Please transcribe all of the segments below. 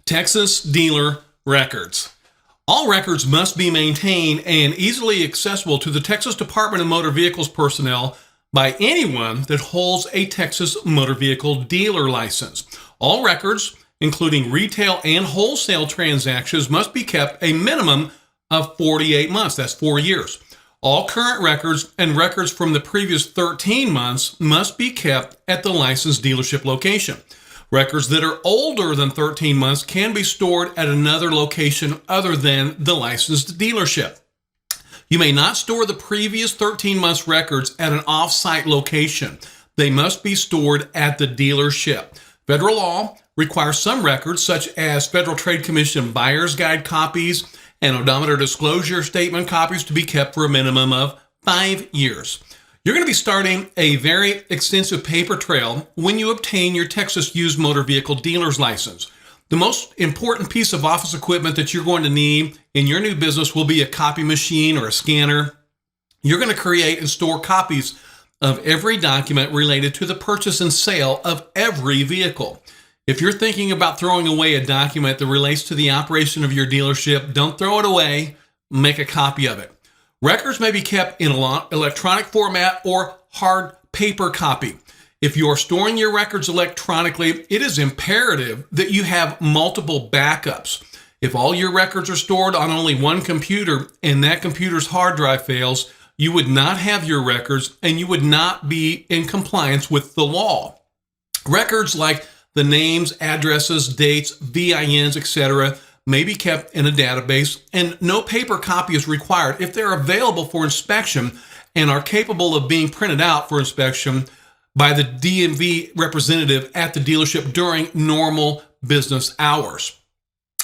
Texas dealer records. All records must be maintained and easily accessible to the Texas Department of Motor Vehicles personnel by anyone that holds a Texas motor vehicle dealer license. All records, including retail and wholesale transactions, must be kept a minimum of 48 months. That's 4 years. All current records and records from the previous 13 months must be kept at the licensed dealership location. Records that are older than 13 months can be stored at another location other than the licensed dealership. You may not store the previous 13 months records at an off-site location. They must be stored at the dealership. Federal law requires some records, such as Federal Trade Commission Buyer's Guide copies and Odometer disclosure statement copies, to be kept for a minimum of 5 years. You're going to be starting a very extensive paper trail when you obtain your Texas used motor vehicle dealer's license. The most important piece of office equipment that you're going to need in your new business will be a copy machine or a scanner. You're going to create and store copies of every document related to the purchase and sale of every vehicle. If you're thinking about throwing away a document that relates to the operation of your dealership, don't throw it away. Make a copy of it. Records may be kept in electronic format or hard paper copy. If you are storing your records electronically, it is imperative that you have multiple backups. If all your records are stored on only one computer and that computer's hard drive fails, you would not have your records and you would not be in compliance with the law. Records like the names, addresses, dates, VINs, etc., may be kept in a database, and no paper copy is required if they're available for inspection and are capable of being printed out for inspection by the DMV representative at the dealership during normal business hours.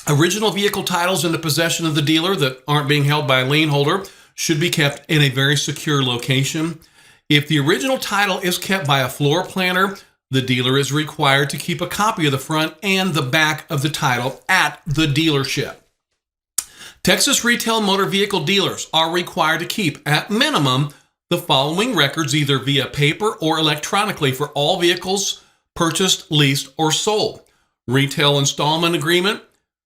Original vehicle titles in the possession of the dealer that aren't being held by a lien holder should be kept in a very secure location. If the original title is kept by a floor planner, the dealer is required to keep a copy of the front and the back of the title at the dealership. Texas retail motor vehicle dealers are required to keep, at minimum, the following records either via paper or electronically for all vehicles purchased, leased, or sold: retail installment agreement,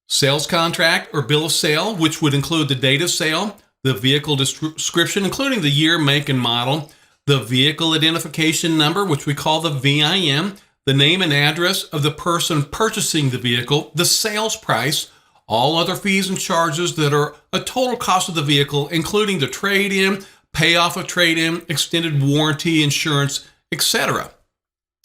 sales contract or bill of sale, which would include the date of sale, the vehicle description, including the year, make, and model, the vehicle identification number, which we call the VIN, the name and address of the person purchasing the vehicle, the sales price, all other fees and charges that are a total cost of the vehicle, including the trade-in, payoff of trade-in, extended warranty, insurance, etc.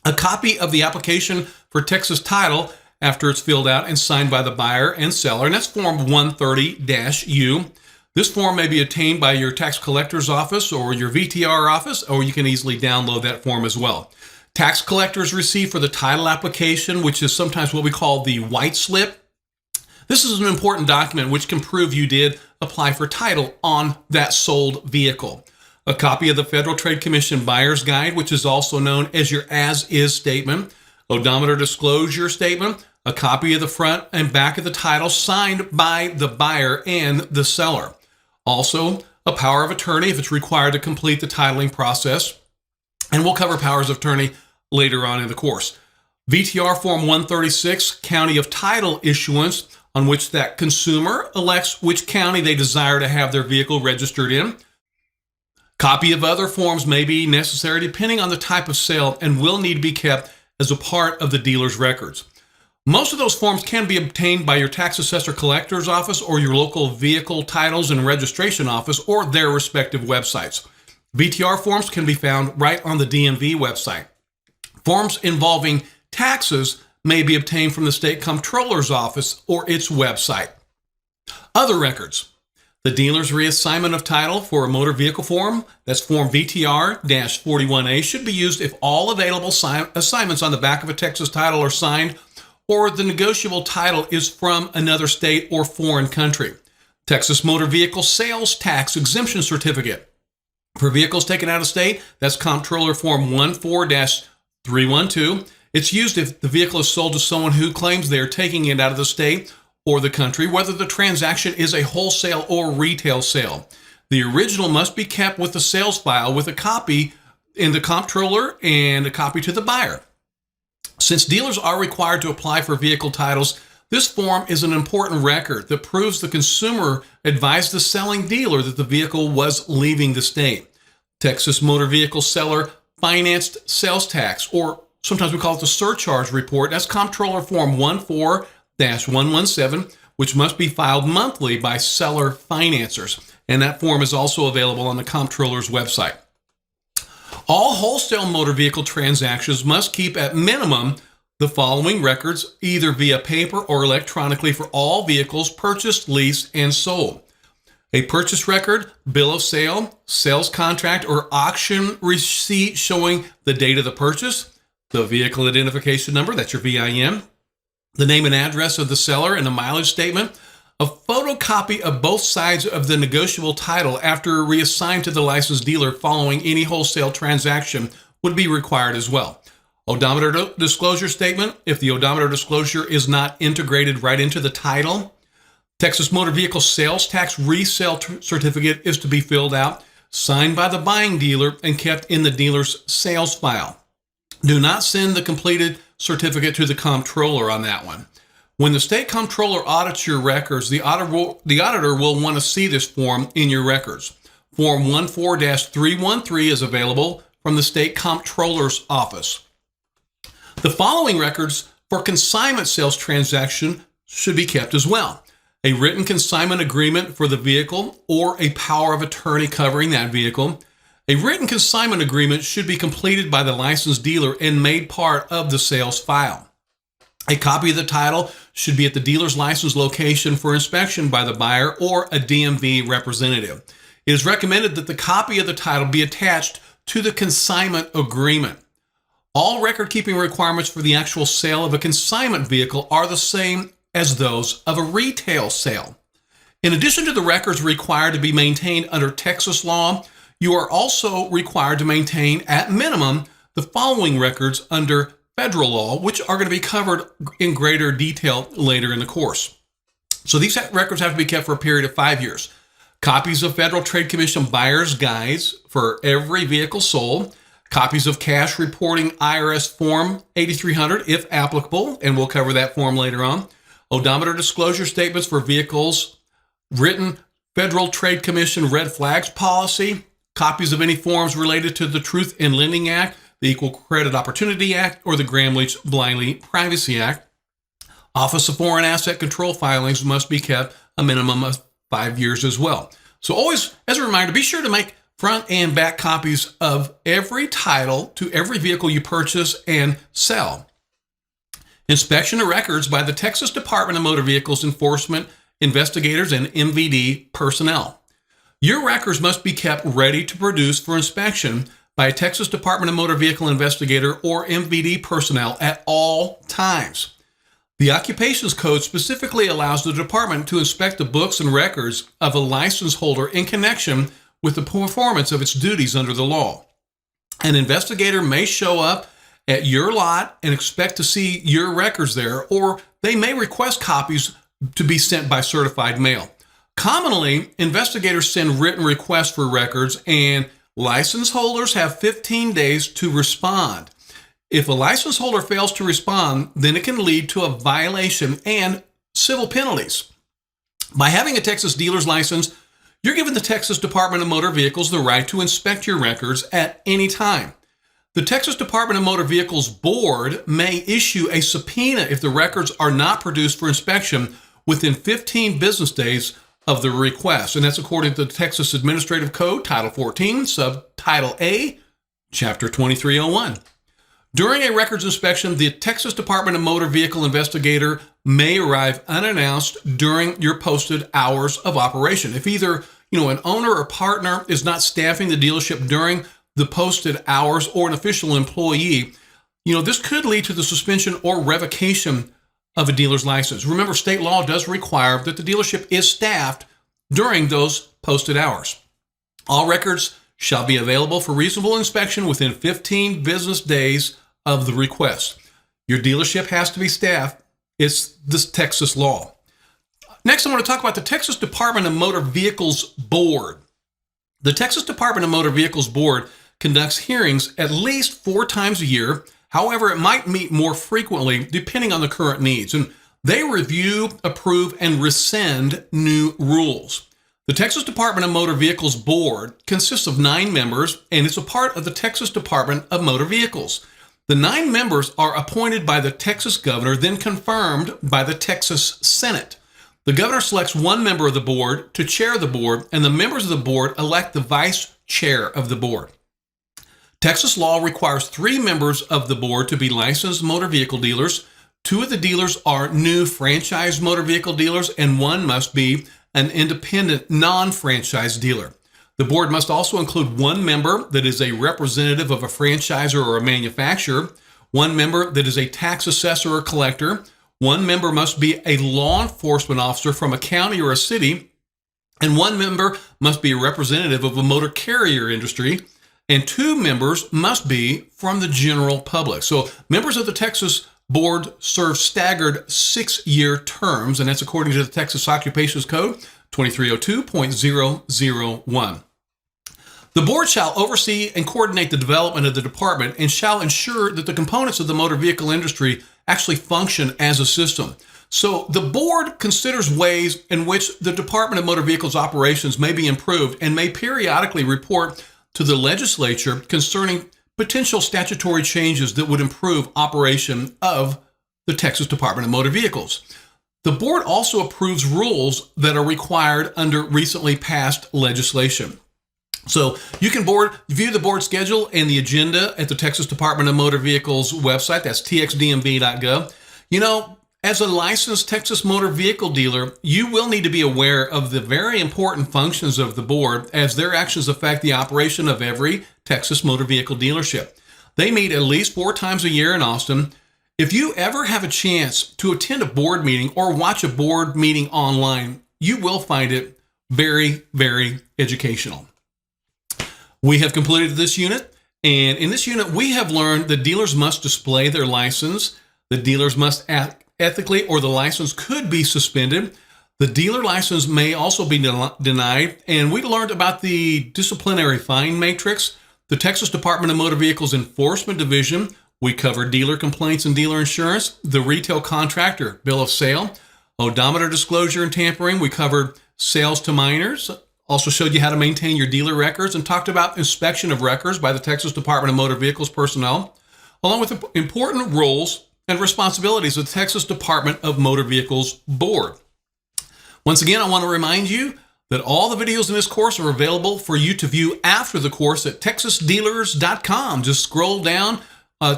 A copy of the application for Texas title after it's filled out and signed by the buyer and seller, and that's Form 130-U. This form may be obtained by your tax collector's office or your VTR office, or you can easily download that form as well. Tax collectors receive for the title application, which is sometimes what we call the white slip. This is an important document which can prove you did apply for title on that sold vehicle. A copy of the Federal Trade Commission Buyer's Guide, which is also known as your as-is statement, odometer disclosure statement, a copy of the front and back of the title signed by the buyer and the seller. Also, a power of attorney if it's required to complete the titling process. And we'll cover powers of attorney later on in the course. VTR Form 136, County of Title Issuance, on which that consumer elects which county they desire to have their vehicle registered in. Copy of other forms may be necessary depending on the type of sale and will need to be kept as a part of the dealer's records. Most of those forms can be obtained by your tax assessor collector's office or your local vehicle titles and registration office or their respective websites. VTR forms can be found right on the DMV website. Forms involving taxes may be obtained from the state comptroller's office or its website. Other records. The dealer's reassignment of title for a motor vehicle form, that's Form VTR-41A, should be used if all available assignments on the back of a Texas title are signed or the negotiable title is from another state or foreign country. Texas Motor Vehicle Sales Tax Exemption Certificate. For vehicles taken out of state, that's Comptroller Form 14-312. It's used if the vehicle is sold to someone who claims they are taking it out of the state or the country, whether the transaction is a wholesale or retail sale. The original must be kept with the sales file with a copy in the comptroller and a copy to the buyer. Since dealers are required to apply for vehicle titles, This form is an important record that proves the consumer advised the selling dealer that the vehicle was leaving the state. Texas motor vehicle seller financed sales tax, or sometimes we call it the surcharge report. That's Comptroller Form 14-117, which must be filed monthly by seller financers. And that form is also available on the Comptroller's website. All wholesale motor vehicle transactions must keep at minimum the following records, either via paper or electronically, for all vehicles purchased, leased, and sold: a purchase record, bill of sale, sales contract, or auction receipt showing the date of the purchase, the vehicle identification number, that's your VIN, the name and address of the seller and the mileage statement, a photocopy of both sides of the negotiable title after reassigned to the licensed dealer following any wholesale transaction would be required as well. Odometer disclosure statement, if the odometer disclosure is not integrated right into the title. Texas motor vehicle sales tax resale certificate is to be filled out, signed by the buying dealer, and kept in the dealer's sales file. Do not send the completed certificate to the comptroller on that one. When the state comptroller audits your records, the auditor will want to see this form in your records. Form 14-313 is available from the state comptroller's office. The following records for consignment sales transaction should be kept as well: a written consignment agreement for the vehicle or a power of attorney covering that vehicle. A written consignment agreement should be completed by the licensed dealer and made part of the sales file. A copy of the title should be at the dealer's license location for inspection by the buyer or a DMV representative. It is recommended that the copy of the title be attached to the consignment agreement. All record-keeping requirements for the actual sale of a consignment vehicle are the same as those of a retail sale. In addition to the records required to be maintained under Texas law, you are also required to maintain, at minimum, the following records under federal law, which are going to be covered in greater detail later in the course. So these records have to be kept for a period of 5 years. Copies of Federal Trade Commission buyer's guides for every vehicle sold. Copies of cash reporting IRS Form 8300, if applicable, and we'll cover that form later on. Odometer disclosure statements for vehicles. Written Federal Trade Commission red flags policy. Copies of any forms related to the Truth in Lending Act, the Equal Credit Opportunity Act, or the Gramm-Leach-Bliley Privacy Act. Office of Foreign Asset Control filings must be kept a minimum of 5 years as well. So always, as a reminder, be sure to make front and back copies of every title to every vehicle you purchase and sell. Inspection of records by the Texas Department of Motor Vehicles Enforcement investigators and MVD personnel. Your records must be kept ready to produce for inspection by a Texas Department of Motor Vehicle investigator or MVD personnel at all times. The Occupations Code specifically allows the department to inspect the books and records of a license holder in connection with the performance of its duties under the law. An investigator may show up at your lot and expect to see your records there, or they may request copies to be sent by certified mail. Commonly, investigators send written requests for records, and license holders have 15 days to respond. If a license holder fails to respond, then it can lead to a violation and civil penalties. By having a Texas dealer's license, you're giving the Texas Department of Motor Vehicles the right to inspect your records at any time. The Texas Department of Motor Vehicles Board may issue a subpoena if the records are not produced for inspection within 15 business days of the request. And that's according to the Texas Administrative Code, Title 14, Subtitle A, Chapter 2301. During a records inspection, the Texas Department of Motor Vehicle investigator may arrive unannounced during your posted hours of operation. If either, an owner or partner is not staffing the dealership during the posted hours, or an official employee, this could lead to the suspension or revocation of a dealer's license. Remember, state law does require that the dealership is staffed during those posted hours. All records shall be available for reasonable inspection within 15 business days of the request. Your dealership has to be staffed. It's this Texas law. Next, I want to talk about the Texas Department of Motor Vehicles Board. The Texas Department of Motor Vehicles Board conducts hearings at least 4 times a year. However, it might meet more frequently depending on the current needs. And They review, approve, and rescind new rules. The Texas Department of Motor Vehicles Board consists of 9 members, and it's a part of the Texas Department of Motor Vehicles. The 9 members are appointed by the Texas governor, then confirmed by the Texas Senate. The governor selects one member of the board to chair the board, and the members of the board elect the vice chair of the board. Texas law requires 3 members of the board to be licensed motor vehicle dealers. 2 of the dealers are new franchise motor vehicle dealers, and 1 must be an independent non-franchise dealer. The board must also include 1 member that is a representative of a franchisor or a manufacturer, 1 member that is a tax assessor or collector, 1 member must be a law enforcement officer from a county or a city, and 1 member must be a representative of a motor carrier industry, and 2 members must be from the general public. So members of the Texas board serve staggered 6-year terms, and that's according to the Texas Occupations Code 2302.001. The board shall oversee and coordinate the development of the department and shall ensure that the components of the motor vehicle industry actually function as a system. So the board considers ways in which the Department of Motor Vehicles operations may be improved and may periodically report to the legislature concerning potential statutory changes that would improve operation of the Texas Department of Motor Vehicles. The board also approves rules that are required under recently passed legislation. So you can view the board schedule and the agenda at the Texas Department of Motor Vehicles website. That's txdmv.gov. You know, as a licensed Texas motor vehicle dealer, you will need to be aware of the very important functions of the board as their actions affect the operation of every Texas motor vehicle dealership. They meet at least 4 times a year in Austin. If you ever have a chance to attend a board meeting or watch a board meeting online, you will find it very, very educational. We have completed this unit, and in this unit, we have learned that dealers must display their license, the dealers must act ethically, or the license could be suspended. The dealer license may also be denied, and we learned about the disciplinary fine matrix, the Texas Department of Motor Vehicles Enforcement Division. We covered dealer complaints and dealer insurance, the retail contractor bill of sale, odometer disclosure and tampering. We covered sales to minors, also showed you how to maintain your dealer records, and talked about inspection of records by the Texas Department of Motor Vehicles personnel, along with important roles and responsibilities of the Texas Department of Motor Vehicles Board. Once again, I want to remind you that all the videos in this course are available for you to view after the course at texasdealers.com. Just scroll down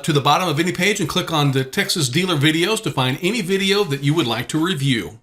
to the bottom of any page and click on the Texas Dealer videos to find any video that you would like to review.